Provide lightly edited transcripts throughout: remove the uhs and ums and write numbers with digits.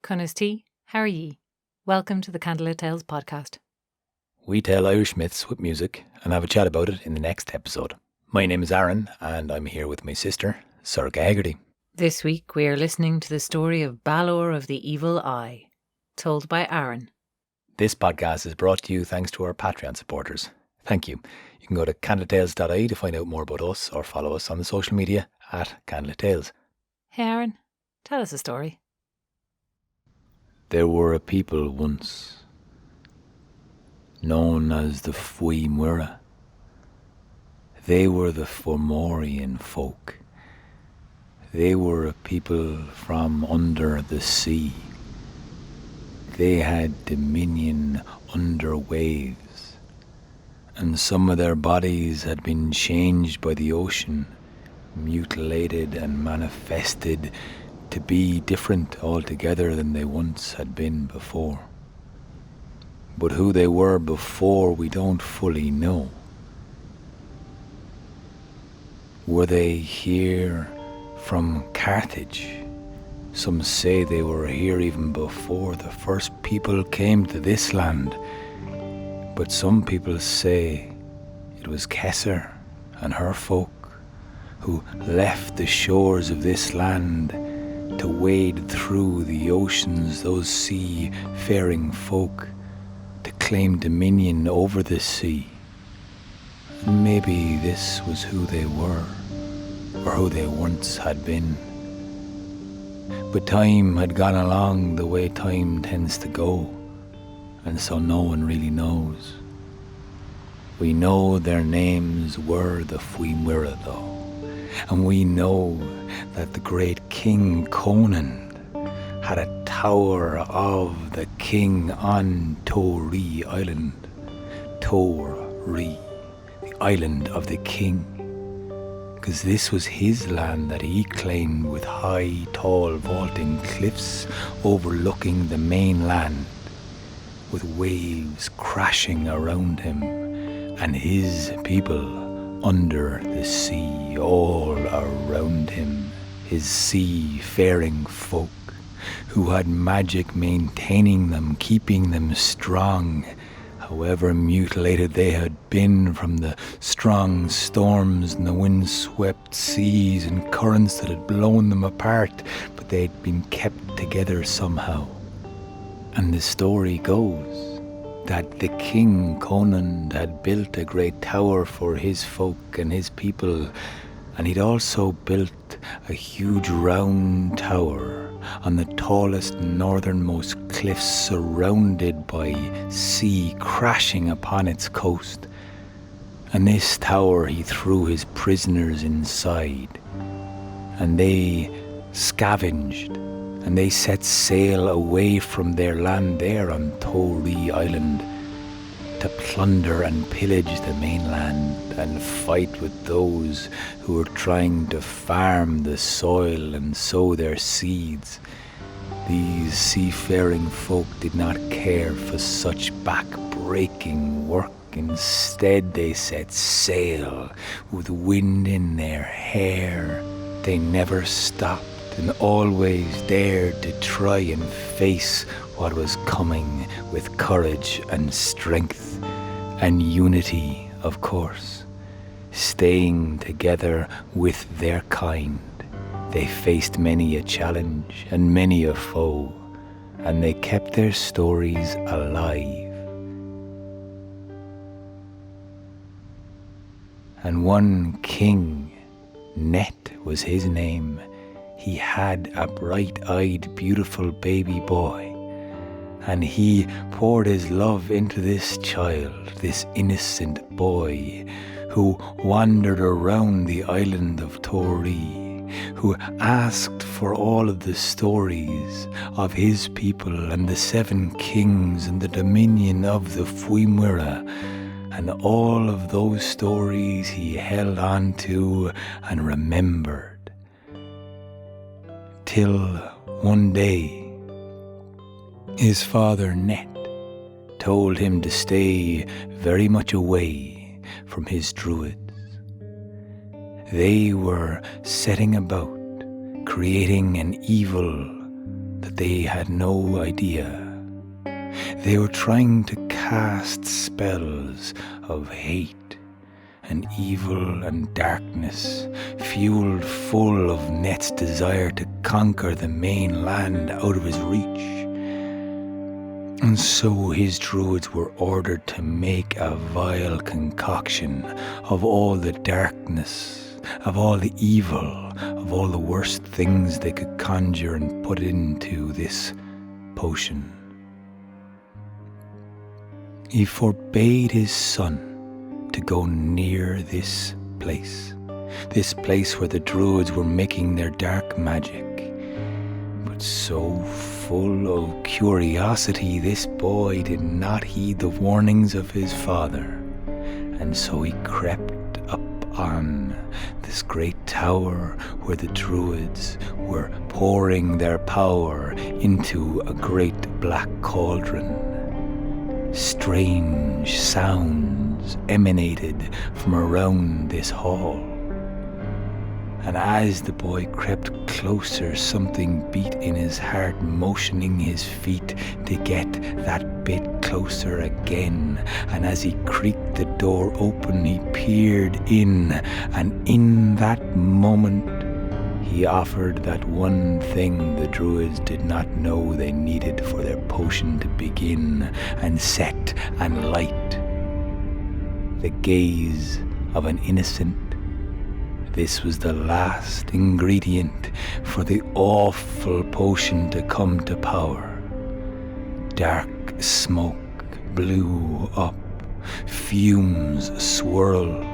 Cunnisti, how are ye? Welcome to the Candlelittales podcast. We tell Irish myths with music and have a chat about it in the next episode. My name is Aaron and I'm here with my sister, Sorcha Hegarty. This week we are listening to the story of Balor of the Evil Eye, told by Aaron. This podcast is brought to you thanks to our Patreon supporters. Thank you. You can go to candlelittales.ie to find out more about us or follow us on the social media at Candlelittales. Hey Aaron, tell us a story. There were a people once known as the Fomhóire. They were the Formorian folk. They were a people from under the sea. They had dominion under waves, and some of their bodies had been changed by the ocean, mutilated and manifested to be different altogether than they once had been before. But who they were before we don't fully know. Were they here from Carthage? Some say they were here even before the first people came to this land. But some people say it was Kesser and her folk who left the shores of this land to wade through the oceans, those sea-faring folk, to claim dominion over the sea. And maybe this was who they were, or who they once had been. But time had gone along the way time tends to go, and so no one really knows. We know their names were the Fomhóire though, and we know that the great King Conan had a tower of the king on Tory Island. Tory, the island of the king. Because this was his land that he claimed, with high, tall, vaulting cliffs overlooking the mainland, with waves crashing around him, and his people under the sea, all around him, his sea-faring folk, who had magic maintaining them, keeping them strong, however mutilated they had been from the strong storms and the wind-swept seas and currents that had blown them apart, but they had been kept together somehow. And the story goes that the King Conan had built a great tower for his folk and his people, and he'd also built a huge round tower on the tallest northernmost cliffs, surrounded by sea crashing upon its coast. And this tower he threw his prisoners inside, and they scavenged, and they set sail away from their land there on Tory Island to plunder and pillage the mainland and fight with those who were trying to farm the soil and sow their seeds. These seafaring folk did not care for such back-breaking work. Instead, they set sail with wind in their hair. They never stopped and always dared to try and face what was coming with courage and strength and unity, of course. Staying together with their kind, they faced many a challenge and many a foe, and they kept their stories alive. And one king, Net was his name, he had a bright-eyed, beautiful baby boy, and he poured his love into this child, this innocent boy, who wandered around the island of Tory, who asked for all of the stories of his people and the 7 kings and the dominion of the Fomhóire, and all of those stories he held on to and remembered. Till one day, his father Net told him to stay very much away from his druids. They were setting about creating an evil that but they had no idea. They were trying to cast spells of hate and evil and darkness, fueled full of Net's desire to conquer the mainland out of his reach. And so his druids were ordered to make a vile concoction of all the darkness, of all the evil, of all the worst things they could conjure and put into this potion. He forbade his son to go near this place where the druids were making their dark magic. But so full of curiosity, this boy did not heed the warnings of his father, and so he crept up on this great tower where the druids were pouring their power into a great black cauldron. Strange sounds emanated from around this hall. And as the boy crept closer, something beat in his heart, motioning his feet to get that bit closer again. And as he creaked the door open, he peered in, and in that moment, he offered that one thing the druids did not know they needed for their potion to begin and set and light. The gaze of an innocent. This was the last ingredient for the awful potion to come to power. Dark smoke blew up, fumes swirled.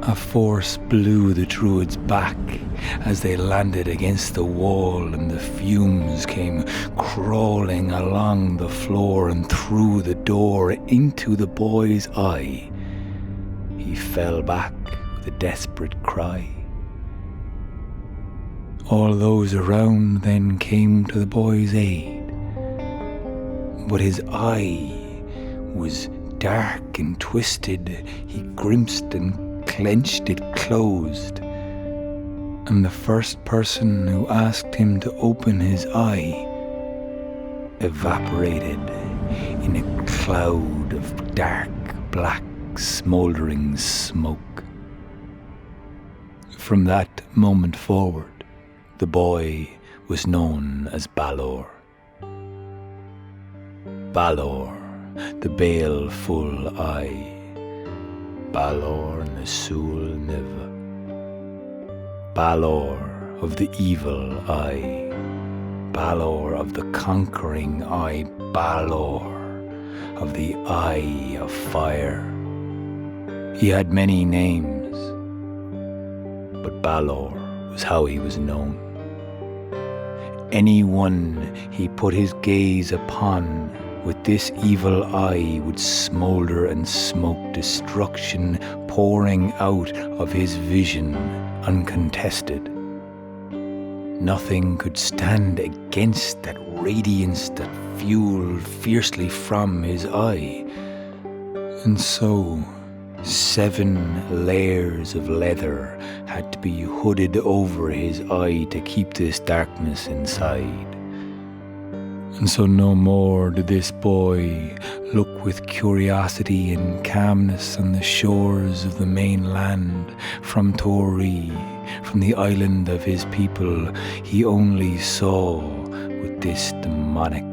A force blew the druids back as they landed against the wall, and the fumes came crawling along the floor and through the door into the boy's eye. He fell back with a desperate cry. All those around then came to the boy's aid, but his eye was dark and twisted. He grimaced and clenched it closed, and the first person who asked him to open his eye evaporated in a cloud of dark, black, smouldering smoke. From that moment forward, the boy was known as Balor. Balor, the baleful eye. Balor Nasul Niv. Balor of the evil eye. Balor of the conquering eye. Balor of the eye of fire. He had many names, but Balor was how he was known. Anyone he put his gaze upon with this evil eye would smoulder and smoke, destruction pouring out of his vision uncontested. Nothing could stand against that radiance that fueled fiercely from his eye. And so 7 layers of leather had to be hooded over his eye to keep this darkness inside. And so no more did this boy look with curiosity and calmness on the shores of the mainland from Tory, from the island of his people. He only saw with this demonic,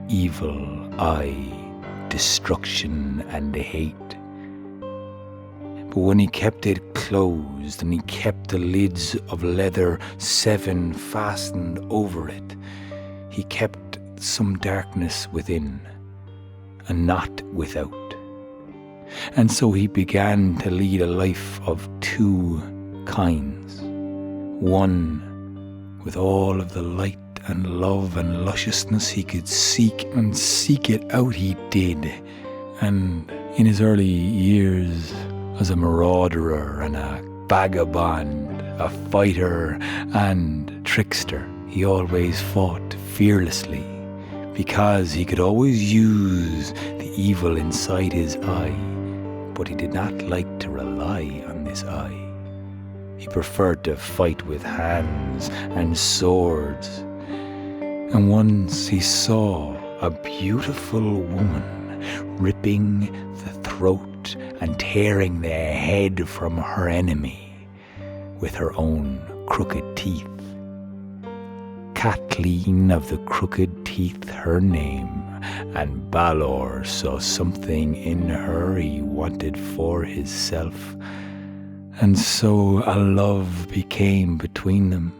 evil eye, destruction and hate. But when he kept it closed and he kept the lids of leather 7 fastened over it, he kept some darkness within and not without. And so he began to lead a life of 2 kinds. One with all of the light and love and lusciousness he could seek, and seek it out he did. And in his early years, as a marauder and a vagabond, a fighter and trickster, he always fought fearlessly, because he could always use the evil inside his eye, but he did not like to rely on this eye. He preferred to fight with hands and swords. And once he saw a beautiful woman ripping the throat and tearing the head from her enemy with her own crooked teeth. Kathleen of the Crooked Teeth her name, and Balor saw something in her he wanted for himself, and so a love became between them,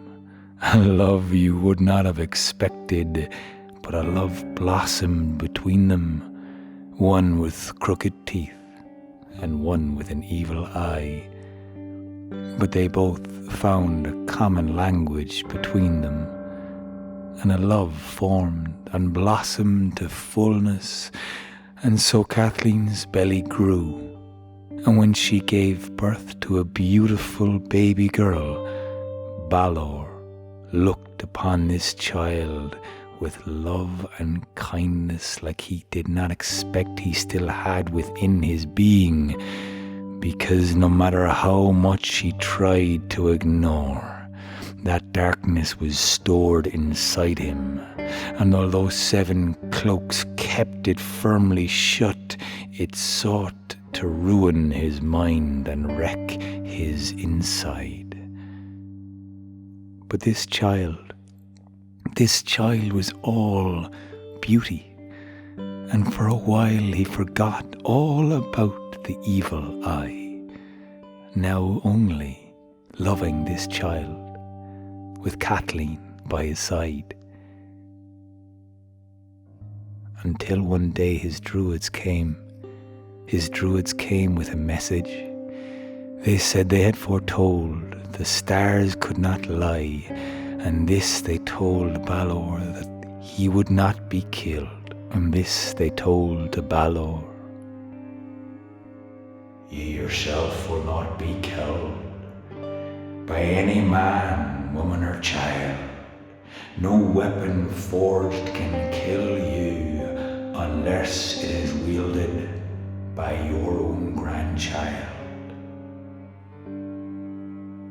a love you would not have expected, but a love blossomed between them, one with crooked teeth and one with an evil eye. But they both found a common language between them, and a love formed and blossomed to fullness, and so Kathleen's belly grew, and when she gave birth to a beautiful baby girl, Balor looked upon this child with love and kindness like he did not expect he still had within his being, because no matter how much he tried to ignore, that darkness was stored inside him, and although 7 cloaks kept it firmly shut, it sought to ruin his mind and wreck his inside. But this child was all beauty, and for a while he forgot all about the evil eye, now only loving this child, with Kathleen by his side. Until one day his druids came with a message. They said they had foretold the stars could not lie, and this they told Balor, that he would not be killed, and this they told to Balor: "Ye yourself will not be killed by any man, woman or child. No weapon forged can kill you unless it is wielded by your own grandchild."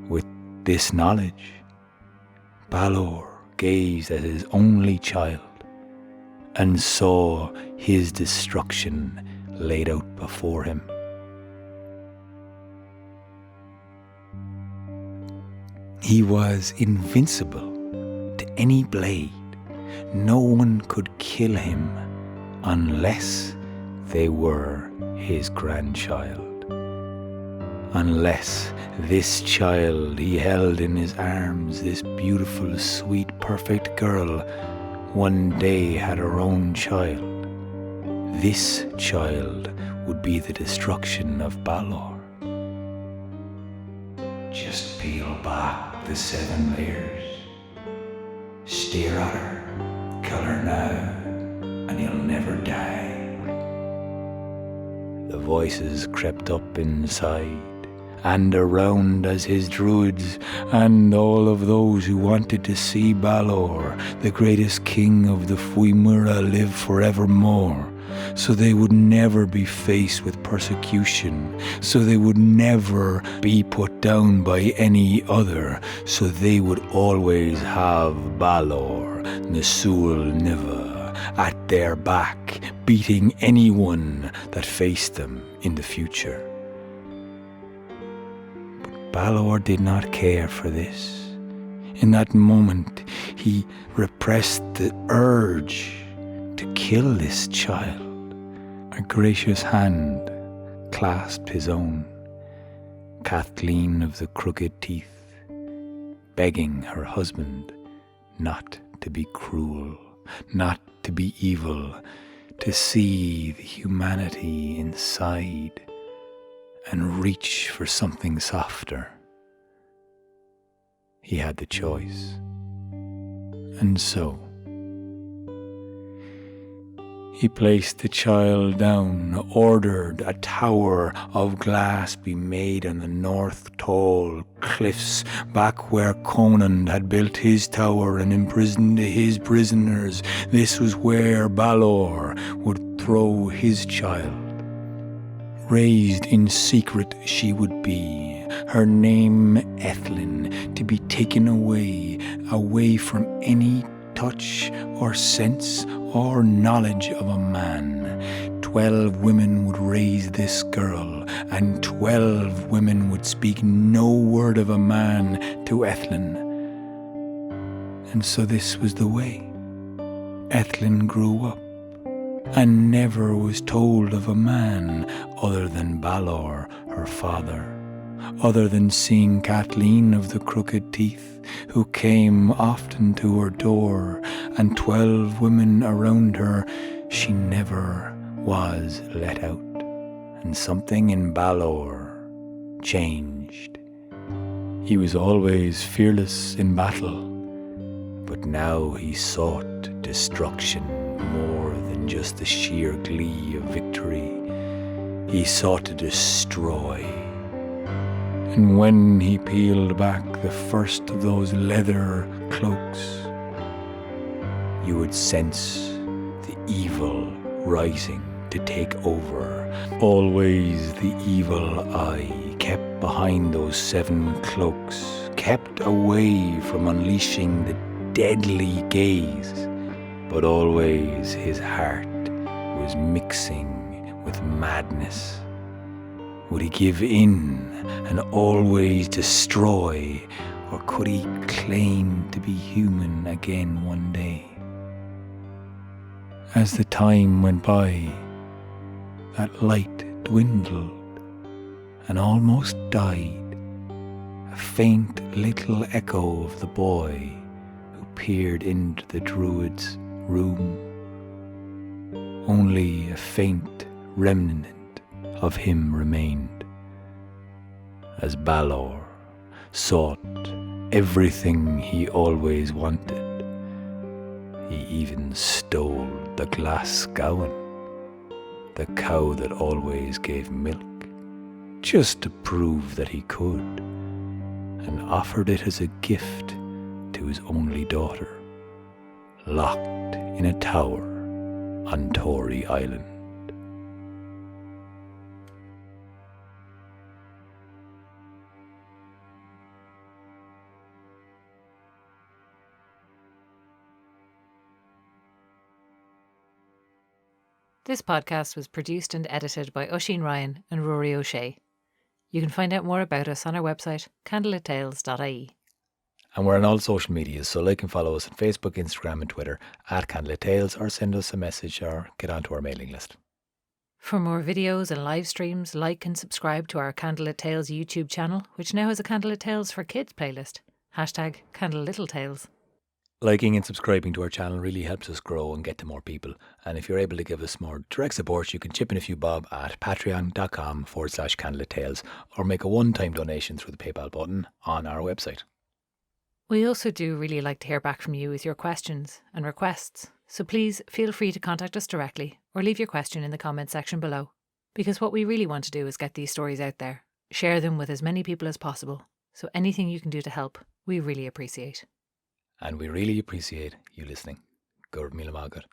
With this knowledge, Balor gazed at his only child and saw his destruction laid out before him. He was invincible to any blade. No one could kill him unless they were his grandchild. Unless this child he held in his arms, this beautiful, sweet, perfect girl, one day had her own child. This child would be the destruction of Balor. Just peel back the 7 layers, stare at her, kill her now, and you'll never die. The voices crept up inside and around as his druids and all of those who wanted to see Balor, the greatest king of the Fomhóire, live forevermore, so they would never be faced with persecution, so they would never be put down by any other, so they would always have Balor, Nasul Niva, at their back, beating anyone that faced them in the future. But Balor did not care for this. In that moment, he repressed the urge to kill this child. A gracious hand clasped his own, Kathleen of the Crooked Teeth, begging her husband not to be cruel, not to be evil, to see the humanity inside and reach for something softer. He had the choice, and so he placed the child down, ordered a tower of glass be made on the north tall cliffs, back where Conan had built his tower and imprisoned his prisoners. This was where Balor would throw his child. Raised in secret she would be, her name Ethlin, to be taken away from any touch or sense or knowledge of a man. 12 women would raise this girl, and 12 women would speak no word of a man to Ethlin. And so this was the way. Ethlin grew up, and never was told of a man other than Balor, her father, other than seeing Kathleen of the crooked teeth, who came often to her door, and 12 women around her. She never was let out, and something in Balor changed. He was always fearless in battle, but now he sought destruction more than just the sheer glee of victory. He sought to destroy. And when he peeled back the first of those leather cloaks, you would sense the evil rising to take over. Always the evil eye kept behind those 7 cloaks, kept away from unleashing the deadly gaze, but always his heart was mixing with madness. Would he give in and always destroy, or could he claim to be human again one day? As the time went by, that light dwindled and almost died, a faint little echo of the boy who peered into the druid's room. Only a faint remnant of him remained, as Balor sought everything he always wanted. He even stole the glass gowan, the cow that always gave milk, just to prove that he could, and offered it as a gift to his only daughter, locked in a tower on Tory Island. This podcast was produced and edited by Oisín Ryan and Rory O'Shea. You can find out more about us on our website, candlelittales.ie. And we're on all social media, so like and follow us on Facebook, Instagram and Twitter at Candlelittales, or send us a message or get onto our mailing list. For more videos and live streams, like and subscribe to our Candlelit Tales YouTube channel, which now has a Candlelit Tales for Kids playlist. Hashtag Candlelittletales. Liking and subscribing to our channel really helps us grow and get to more people. And if you're able to give us more direct support, you can chip in a few bob at patreon.com/candlelittales, or make a one-time donation through the PayPal button on our website. We also do really like to hear back from you with your questions and requests, so please feel free to contact us directly or leave your question in the comments section below, because what we really want to do is get these stories out there, share them with as many people as possible, so anything you can do to help, we really appreciate. And we really appreciate you listening. Gurb Mila Magat.